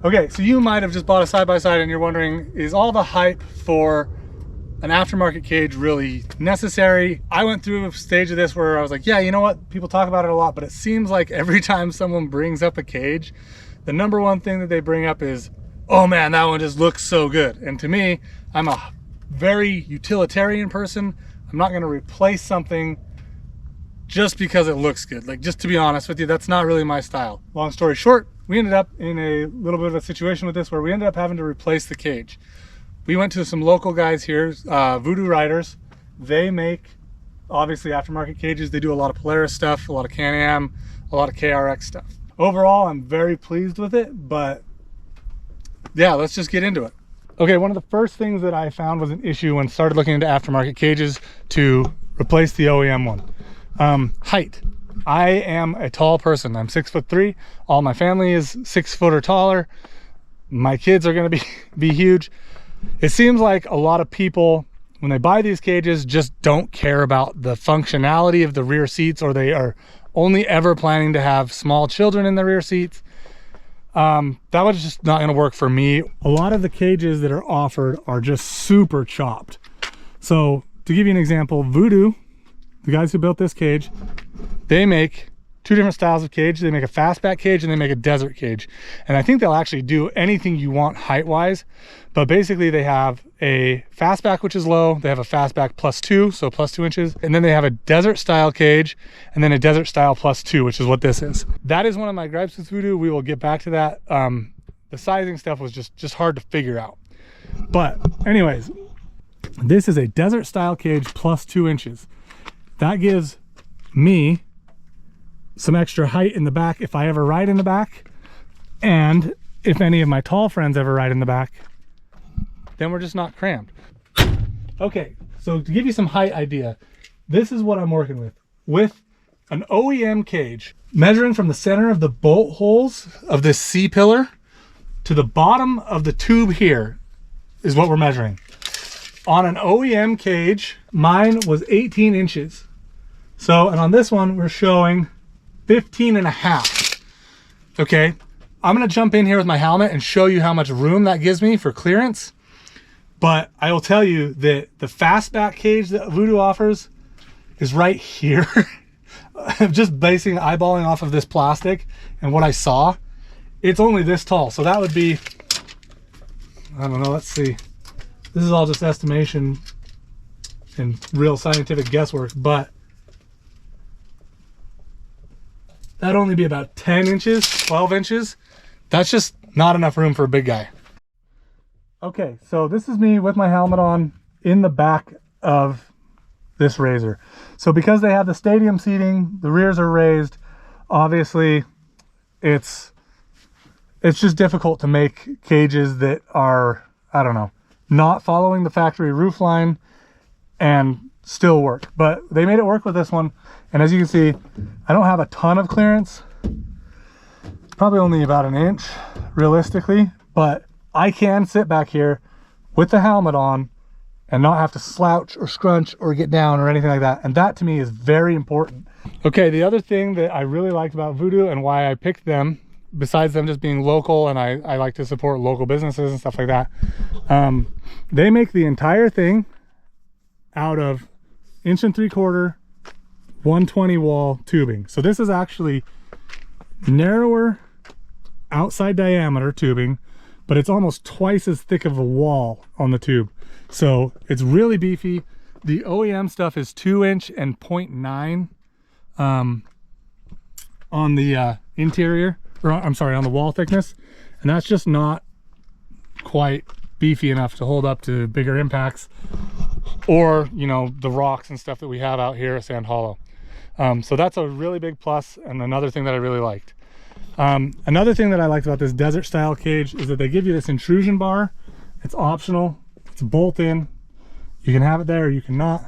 Okay, so you might have just bought a side-by-side and you're wondering, is all the hype for an aftermarket cage really necessary? I went through a stage of this where I was like, yeah, you know what? People talk about it a lot, but it seems like every time someone brings up a cage, the number one thing that they bring up is, oh man, that one just looks so good. And to me, I'm a very utilitarian person. I'm not gonna replace something just because it looks good. Like, just to be honest with you, that's not really my style. Long story short, we ended up in a little bit of a situation with this where we ended up having to replace the cage. We went to some local guys here, Voodoo Riders. They make, obviously, aftermarket cages. They do a lot of Polaris stuff, a lot of Can-Am, a lot of KRX stuff. Overall, I'm very pleased with it, but yeah, let's just get into it. Okay, one of the first things that I found was an issue when I started looking into aftermarket cages to replace the OEM one. Height. I am a tall person. I'm 6'3". All my family is 6 foot or taller. My kids are going to be huge. It seems like a lot of people, when they buy these cages, just don't care about the functionality of the rear seats, or they are only ever planning to have small children in the rear seats. That was just not going to work for me. A lot of the cages that are offered are just super chopped. So to give you an example, Voodoo, the guys who built this cage, they make two different styles of cage. They make a fastback cage and they make a desert cage. And I think they'll actually do anything you want height-wise. But basically they have a fastback, which is low. They have a fastback +2, so +2 inches. And then they have a desert style cage and then a desert style +2, which is what this is. That is one of my gripes with Voodoo. We will get back to that. The sizing stuff was just hard to figure out. But anyways, this is a desert style cage +2 inches. That gives me some extra height in the back if I ever ride in the back, and if any of my tall friends ever ride in the back, then we're just not crammed. Okay, so to give you some height idea, this is what I'm working with an OEM cage, measuring from the center of the bolt holes of this C-pillar to the bottom of the tube here is what we're measuring. On an OEM cage, mine was 18 inches. So, and on this one, we're showing 15.5. Okay, I'm gonna jump in here with my helmet and show you how much room that gives me for clearance. But I will tell you that the fastback cage that Voodoo offers is right here. I'm just eyeballing off of this plastic and what I saw. It's only this tall, so that would be, I don't know, let's see. This is all just estimation and real scientific guesswork, but that'd only be about 10 inches, 12 inches. That's just not enough room for a big guy. Okay, so this is me with my helmet on in the back of this RZR. So because they have the stadium seating, the rears are raised, obviously it's just difficult to make cages that are, I don't know, not following the factory roof line and still work. But they made it work with this one. And as you can see, I don't have a ton of clearance, probably only about an inch realistically, but I can sit back here with the helmet on and not have to slouch or scrunch or get down or anything like that. And that to me is very important. Okay, the other thing that I really liked about Voodoo and why I picked them, besides them just being local, and I like to support local businesses and stuff like that, they make the entire thing out of 1.75" 120 wall tubing. So this is actually narrower outside diameter tubing, but it's almost twice as thick of a wall on the tube. So it's really beefy. The OEM stuff is 2" and 0.9 on the interior, or I'm sorry, on the wall thickness. And that's just not quite beefy enough to hold up to bigger impacts or, you know, the rocks and stuff that we have out here at Sand Hollow. So that's a really big plus, and another thing that I really liked. Another thing that I liked about this desert style cage is that they give you this intrusion bar. It's optional, it's bolt in. You can have it there or you cannot.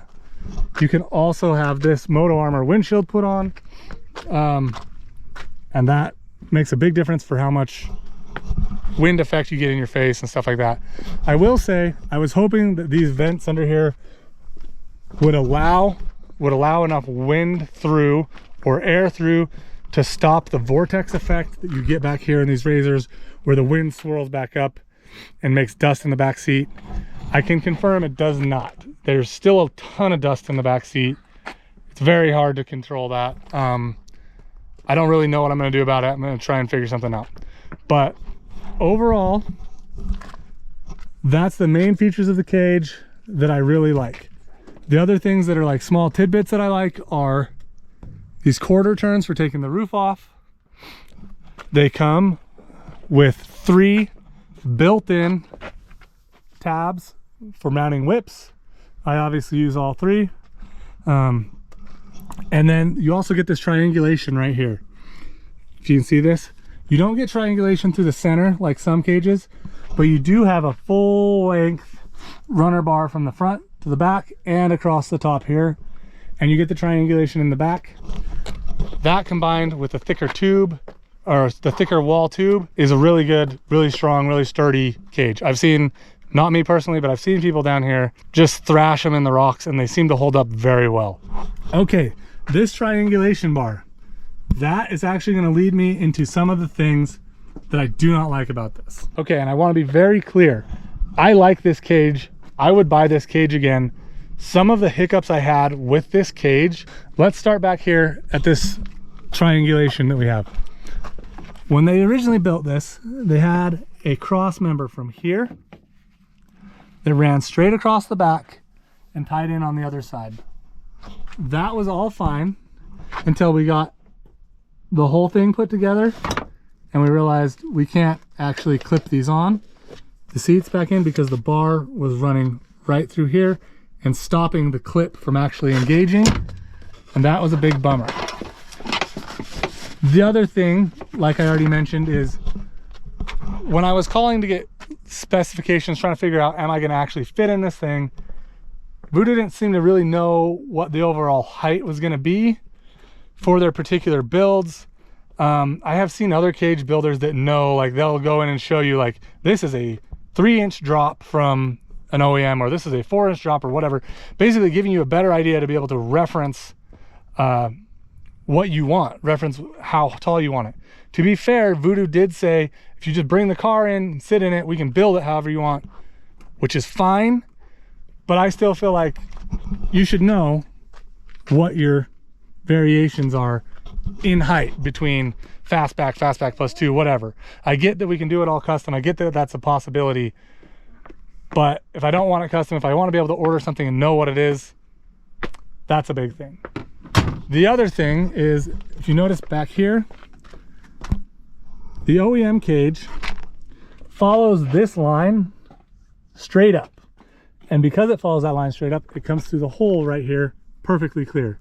You can also have this Moto Armor windshield put on, and that makes a big difference for how much wind effect you get in your face and stuff like that. I will say, I was hoping that these vents under here would allow enough wind through or air through to stop the vortex effect that you get back here in these razors where the wind swirls back up and makes dust in the back seat. I can confirm it does not. There's still a ton of dust in the back seat. It's very hard to control that. I don't really know what I'm going to do about it. I'm going to try and figure something out. But overall, that's the main features of the cage that I really like. The other things that are like small tidbits that I like are these quarter turns for taking the roof off. They come with 3 built-in tabs for mounting whips. I obviously use all 3. And then you also get this triangulation right here. If you can see this, you don't get triangulation through the center like some cages, but you do have a full length runner bar from the front to the back and across the top here. And you get the triangulation in the back. That combined with the thicker tube, or the thicker wall tube, is a really good, really strong, really sturdy cage. I've seen, not me personally, but I've seen people down here just thrash them in the rocks and they seem to hold up very well. Okay, this triangulation bar, that is actually going to lead me into some of the things that I do not like about this. Okay, and I want to be very clear. I like this cage. I would buy this cage again. Some of the hiccups I had with this cage, let's start back here at this triangulation that we have. When they originally built this, they had a cross member from here that ran straight across the back and tied in on the other side. That was all fine until we got the whole thing put together and we realized we can't actually clip these on the seats back in because the bar was running right through here and stopping the clip from actually engaging, and that was a big bummer. The other thing, like I already mentioned, is when I was calling to get specifications, trying to figure out, am I going to actually fit in this thing, Voodoo didn't seem to really know what the overall height was going to be for their particular builds. I have seen other cage builders that know, like they'll go in and show you like, this is a 3-inch drop from an OEM, or this is a 4-inch drop or whatever, basically giving you a better idea to be able to reference what you want, reference how tall you want it. To be fair, Voodoo did say, if you just bring the car in and sit in it, we can build it however you want, which is fine. But I still feel like you should know what your variations are in height between fastback +2, whatever. I get that we can do it all custom. I get that that's a possibility. But if I don't want it custom, if I want to be able to order something and know what it is, that's a big thing. The other thing is, if you notice back here, the OEM cage follows this line straight up. And because it follows that line straight up, it comes through the hole right here, perfectly clear.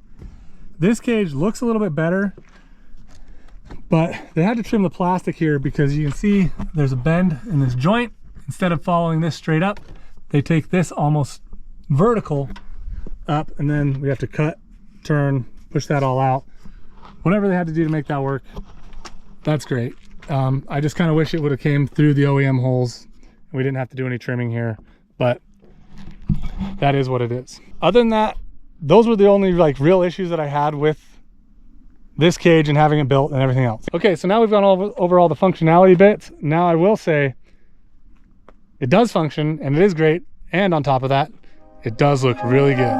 This cage looks a little bit better, but they had to trim the plastic here because you can see there's a bend in this joint. Instead of following this straight up, they take this almost vertical up, and then we have to cut, turn, push that all out. Whatever they had to do to make that work, that's great. I just kind of wish it would have came through the OEM holes and we didn't have to do any trimming here, but that is what it is. Other than that, those were the only like real issues that I had with this cage and having it built and everything else. Okay, so now we've gone over all the functionality bits. Now I will say, it does function and it is great, and on top of that, it does look really good.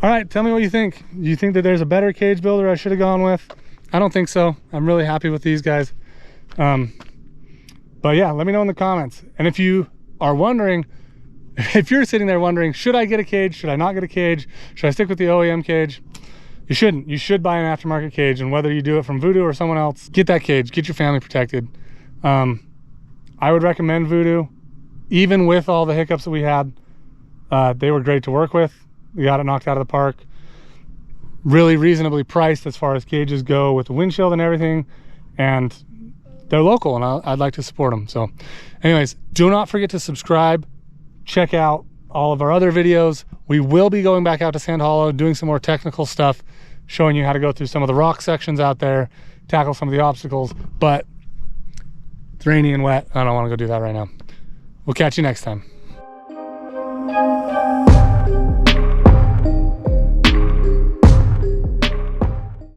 All right, tell me what you think. Do you think that there's a better cage builder I should have gone with? I don't think so. I'm really happy with these guys. But yeah, let me know in the comments. And if you are wondering, if you're sitting there wondering, should I get a cage? Should I not get a cage? Should I stick with the OEM cage? You shouldn't. You should buy an aftermarket cage, and whether you do it from Voodoo or someone else, get that cage, get your family protected. I would recommend Voodoo. Even with all the hiccups that we had, they were great to work with. We got it knocked out of the park. Really reasonably priced as far as cages go with the windshield and everything. And they're local, and I'd like to support them. So anyways, do not forget to subscribe. Check out all of our other videos. We will be going back out to Sand Hollow, doing some more technical stuff showing you how to go through some of the rock sections out there, tackle some of the obstacles, but it's rainy and wet. I don't want to go do that right now. We'll catch you next time.